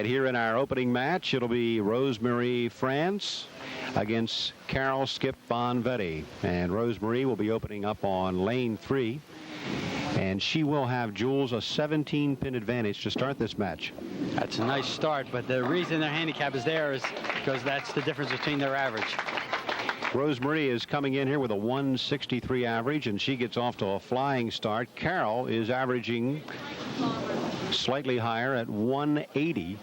right, here in our opening match, it'll be Rosemary France against Carol Skip Bonvetti. And Rosemary will be opening up on lane 3. And she will have, Jules, a 17-pin advantage to start this match. That's a nice start, but the reason their handicap is there is because that's the difference between their average. Rosemary is coming in here with a 163 average, and she gets off to a flying start. Carol is averaging slightly higher at 180.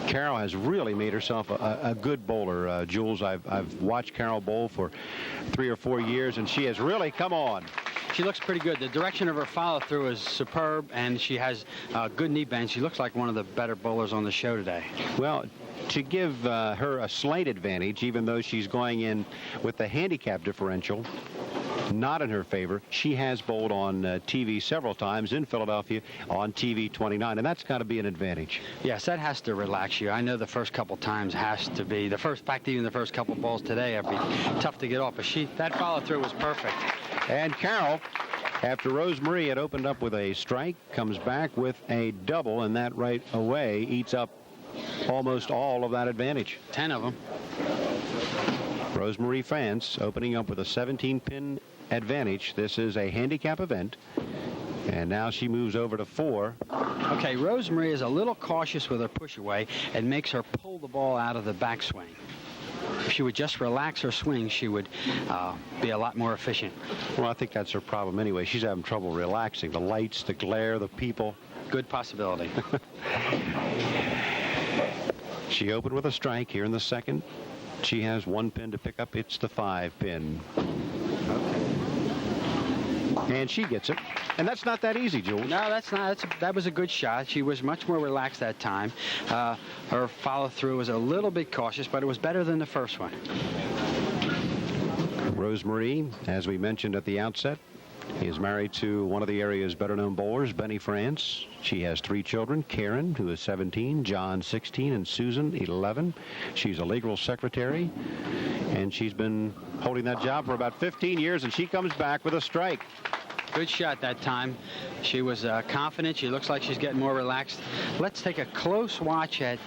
Carol has really made herself a good bowler, Jules. I've watched Carol bowl for 3 or 4 years, and she has really come on. She looks pretty good. The direction of her follow-through is superb, and she has good knee bend. She looks like one of the better bowlers on the show today. Well, to give her a slight advantage, even though she's going in with the handicap differential not in her favor, she has bowled on TV several times in Philadelphia on TV 29, and that's got to be an advantage. Yes, that has to relax you. I know the first couple times has to be. The first, in fact, even the first couple balls today have been tough to get off, but that follow-through was perfect. And Carol, after Rosemary had opened up with a strike, comes back with a double, and that right away eats up almost all of that advantage. 10 of them. Rosemary France opening up with a 17-pin advantage. This is a handicap event, and now she moves over to 4. Okay, Rosemary is a little cautious with her push away and makes her pull the ball out of the backswing. If she would just relax her swing, she would be a lot more efficient. Well, I think that's her problem anyway. She's having trouble relaxing. The lights, the glare, the people. Good possibility. She opened with a strike here in the second. She has 1 pin to pick up. It's the 5-pin. And she gets it. And that's not that easy, Jules. No, that's not. That was a good shot. She was much more relaxed that time. Her follow-through was a little bit cautious, but it was better than the first one. Rosemary, as we mentioned at the outset, is married to one of the area's better-known bowlers, Benny France. She has 3 children, Karen, who is 17, John, 16, and Susan, 11. She's a legal secretary, and she's been holding that job for about 15 years, and she comes back with a strike. Good shot that time. She was confident. She looks like she's getting more relaxed. Let's take a close watch at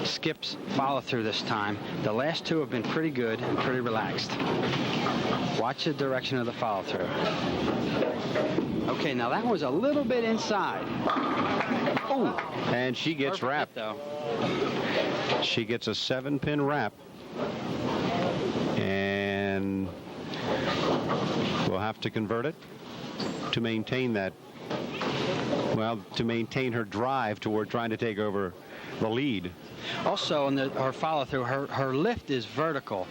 Skip's follow-through this time. The last 2 have been pretty good and pretty relaxed. Watch the direction of the follow-through. Okay, now that was a little bit inside. Oh, and she gets wrapped. Though. She gets a 7-pin wrap, and we'll have to convert it to maintain that, well, to maintain her drive toward trying to take over the lead. Also, in her follow-through, her lift is vertical.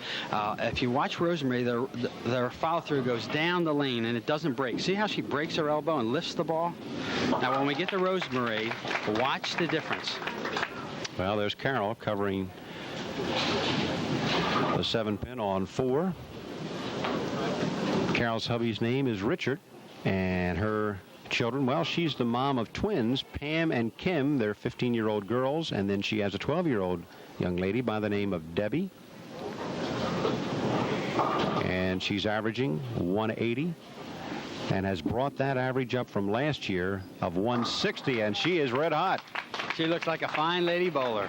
If you watch Rosemary, their follow-through goes down the lane and it doesn't break. See how she breaks her elbow and lifts the ball? Now, when we get to Rosemary, watch the difference. Well, there's Carol covering the 7-pin on 4. Carol's hubby's name is Richard, and her children, well, she's the mom of twins, Pam and Kim. They're 15-year-old girls, and then she has a 12-year-old young lady by the name of Debbie. And she's averaging 180 and has brought that average up from last year of 160, and she is red hot. She looks like a fine lady bowler.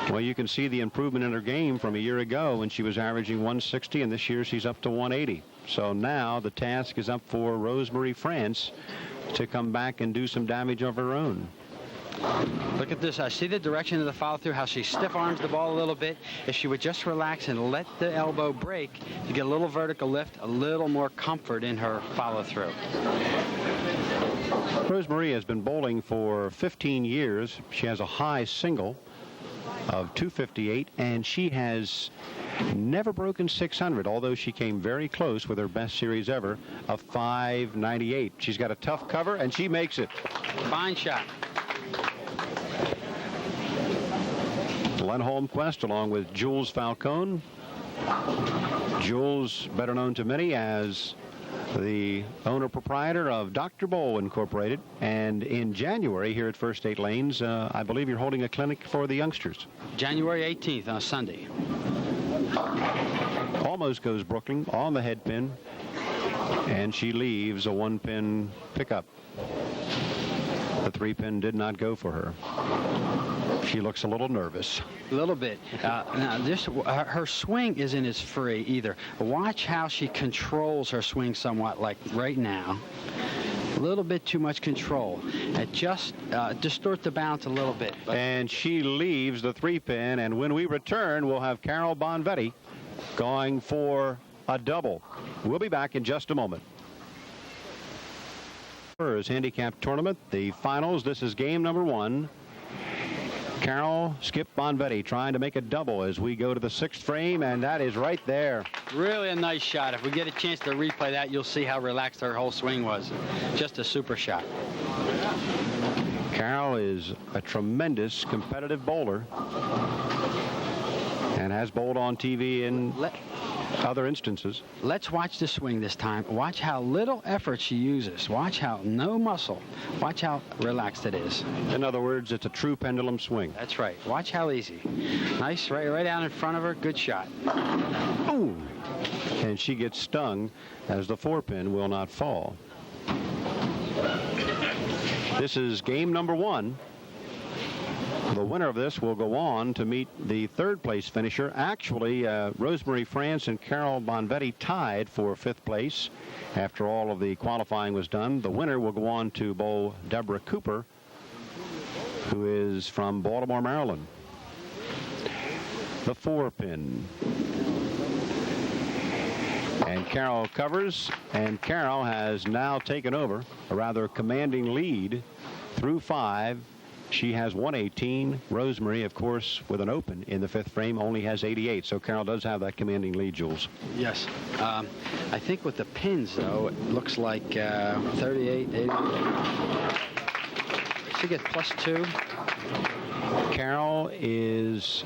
Well, you can see the improvement in her game from a year ago when she was averaging 160, and this year she's up to 180. So now the task is up for Rosemary France to come back and do some damage of her own. Look at this. I see the direction of the follow-through, how she stiff arms the ball a little bit. If she would just relax and let the elbow break, you get a little vertical lift, a little more comfort in her follow-through. Rosemary has been bowling for 15 years. She has a high single of 258, and she has never broken 600, although she came very close with her best series ever of 598. She's got a tough cover, and she makes it. Fine shot. Len Holmquist along with Jules Falcone. Jules, better known to many as the owner-proprietor of Dr. Bowl Incorporated. And in January here at First 8 Lanes, I believe you're holding a clinic for the youngsters. January 18th on Sunday. Almost goes Brooklyn on the head pin, and she leaves a 1-pin pickup. The 3-pin did not go for her. She looks a little nervous. A little bit. Now, her swing isn't as free either. Watch how she controls her swing somewhat, like right now. A little bit too much control. Just distort the bounce a little bit. And she leaves the 3-pin, and when we return, we'll have Carol Bonvetti going for a double. We'll be back in just a moment. Handicap tournament, the finals. This is game number 1. Carol Skip Bonvetti trying to make a double as we go to the 6th frame, and that is right there. Really a nice shot. If we get a chance to replay that, you'll see how relaxed her whole swing was. Just a super shot. Carol is a tremendous competitive bowler and has bowled on TV in other instances. Let's watch the swing this time. Watch how little effort she uses. Watch how no muscle. Watch how relaxed it is. In other words, it's a true pendulum swing. That's right. Watch how easy. Nice, right down in front of her. Good shot. Oh! And she gets stung as the 4-pin will not fall. This is game number 1. The winner of this will go on to meet the 3rd place finisher. Actually, Rosemary France and Carol Bonvetti tied for 5th place after all of the qualifying was done. The winner will go on to bowl Deborah Cooper, who is from Baltimore, Maryland. The 4-pin. And Carol covers, and Carol has now taken over a rather commanding lead through 5. She has 118. Rosemary, of course, with an open in the 5th frame, only has 88. So Carol does have that commanding lead, Jules. Yes. I think with the pins, though, it looks like 38, 88. She gets +2. Carol is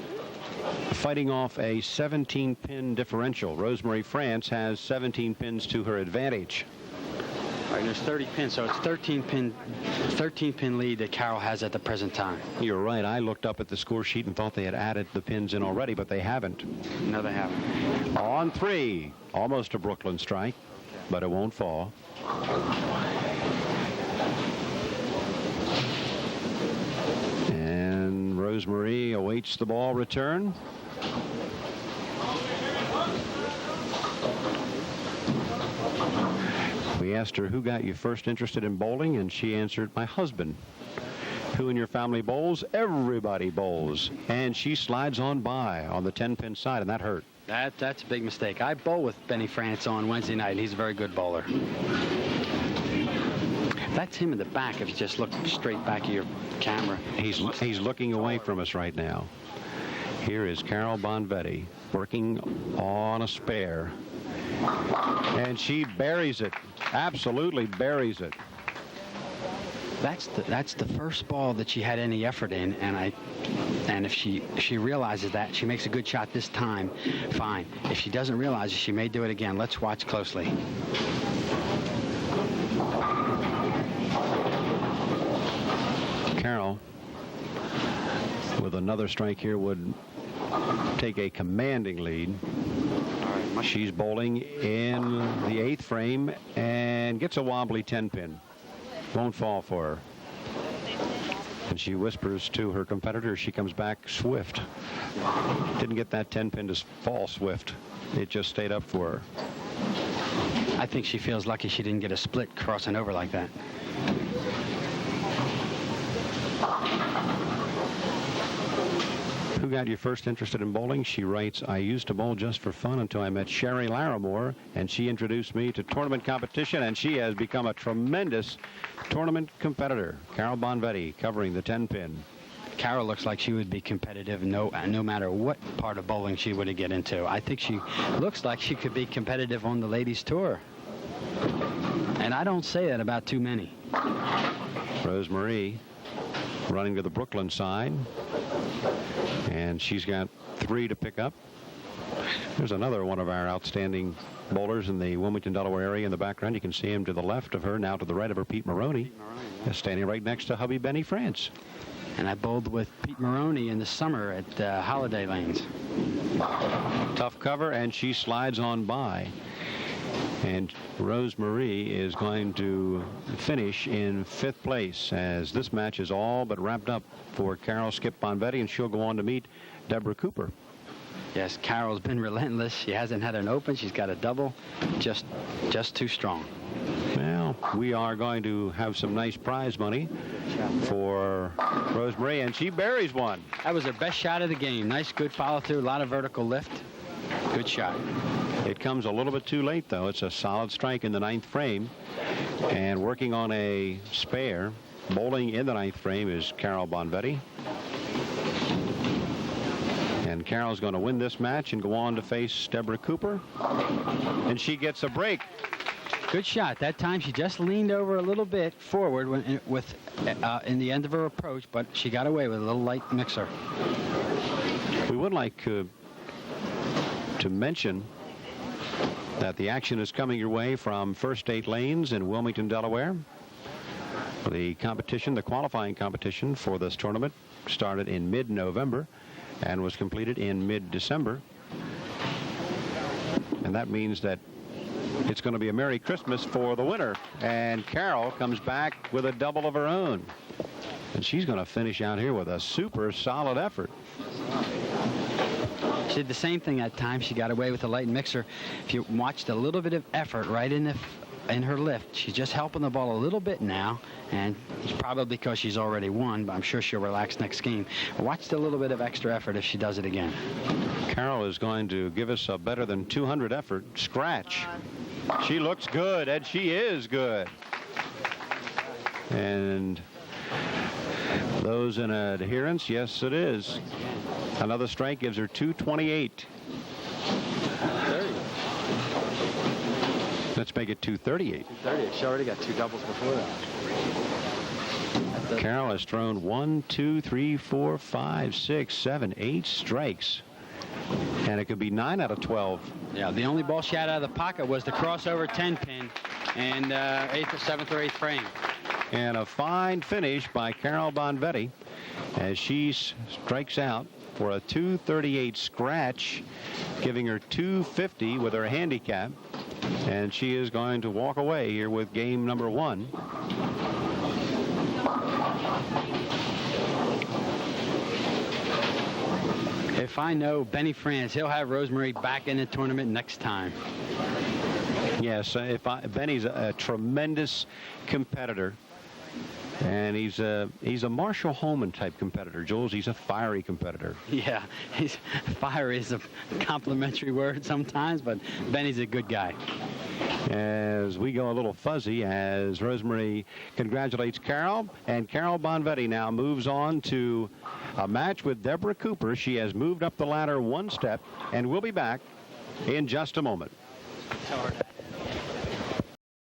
fighting off a 17-pin differential. Rosemary France has 17 pins to her advantage. All right, there's 30 pins, so it's 13-pin lead that Carol has at the present time. You're right. I looked up at the score sheet and thought they had added the pins in already, but they haven't. No, they haven't. On 3, almost a Brooklyn strike, but it won't fall. And Rosemary awaits the ball return. We asked her, who got you first interested in bowling? And she answered, my husband. Who in your family bowls? Everybody bowls. And she slides on by on the 10-pin side, and that hurt. That's a big mistake. I bowl with Benny France on Wednesday night, and he's a very good bowler. That's him in the back if you just look straight back at your camera. He's looking away from us right now. Here is Carol Bonvetti working on a spare. And she buries it. Absolutely buries it. That's the first ball that she had any effort in, and if she realizes that, she makes a good shot this time, fine. If she doesn't realize it, she may do it again. Let's watch closely. Carol, with another strike here, would take a commanding lead. She's bowling in the 8th frame and gets a wobbly 10-pin. Won't fall for her. And she whispers to her competitor. She comes back swift. Didn't get that 10-pin to fall swift. It just stayed up for her. I think she feels lucky she didn't get a split crossing over like that. Who got you first interested in bowling? She writes, I used to bowl just for fun until I met Sherry Larimore, and she introduced me to tournament competition, and she has become a tremendous tournament competitor. Carol Bonvetti covering the 10-pin. Carol looks like she would be competitive no matter what part of bowling she would get into. I think she looks like she could be competitive on the ladies' tour. And I don't say that about too many. Rosemary running to the Brooklyn side. And she's got 3 to pick up. There's another one of our outstanding bowlers in the Wilmington, Delaware area in the background. You can see him to the left of her, now to the right of her, Pete Maroney. Standing right next to hubby Benny France. And I bowled with Pete Maroney in the summer at Holiday Lanes. Tough cover, and she slides on by. And Rosemarie is going to finish in 5th place, as this match is all but wrapped up for Carol Skip Bonvetti, and she'll go on to meet Deborah Cooper. Yes, Carol's been relentless. She hasn't had an open. She's got a double. Just too strong. Well, we are going to have some nice prize money for Rosemarie, and she buries one. That was her best shot of the game. Nice, good follow-through, a lot of vertical lift. Good shot. It comes a little bit too late, though. It's a solid strike in the 9th frame. And working on a spare, bowling in the 9th frame, is Carol Bonvetti. And Carol's going to win this match and go on to face Deborah Cooper. And she gets a break. Good shot. That time she just leaned over a little bit forward in the end of her approach, but she got away with a little light mixer. We would like to mention that the action is coming your way from First State Lanes in Wilmington, Delaware. The competition, the qualifying competition for this tournament, started in mid-November and was completed in mid-December. And that means that it's going to be a Merry Christmas for the winner. And Carol comes back with a double of her own. And she's going to finish out here with a super solid effort. She did the same thing that time. She got away with the light mixer. If you watched a little bit of effort right in her lift, she's just helping the ball a little bit now, and it's probably because she's already won, but I'm sure she'll relax next game. Watch a little bit of extra effort if she does it again. Carol is going to give us a better than 200 effort scratch. She looks good, and she is good. And those in adherence, yes, it is. Another strike gives her 228. Let's make it 238. 238. She already got 2 doubles before that. Carol has thrown 1, 2, 3, 4, 5, 6, 7, 8 strikes. And it could be 9 out of 12. Yeah, the only ball she had out of the pocket was the crossover 10-pin and 8th or 7th or 8th frame. And a fine finish by Carol Bonvetti as she strikes out for a 238 scratch, giving her 250 with her handicap. And she is going to walk away here with game number 1. If I know Benny France, he'll have Rosemarie back in the tournament next time. Yes, Benny's a tremendous competitor. And he's a Marshall Holman type competitor, Jules. He's a fiery competitor. Yeah, fiery is a complimentary word sometimes, but Benny's a good guy. As we go a little fuzzy, as Rosemarie congratulates Carol, and Carol Bonvetti now moves on to a match with Deborah Cooper. She has moved up the ladder 1 step, and we'll be back in just a moment.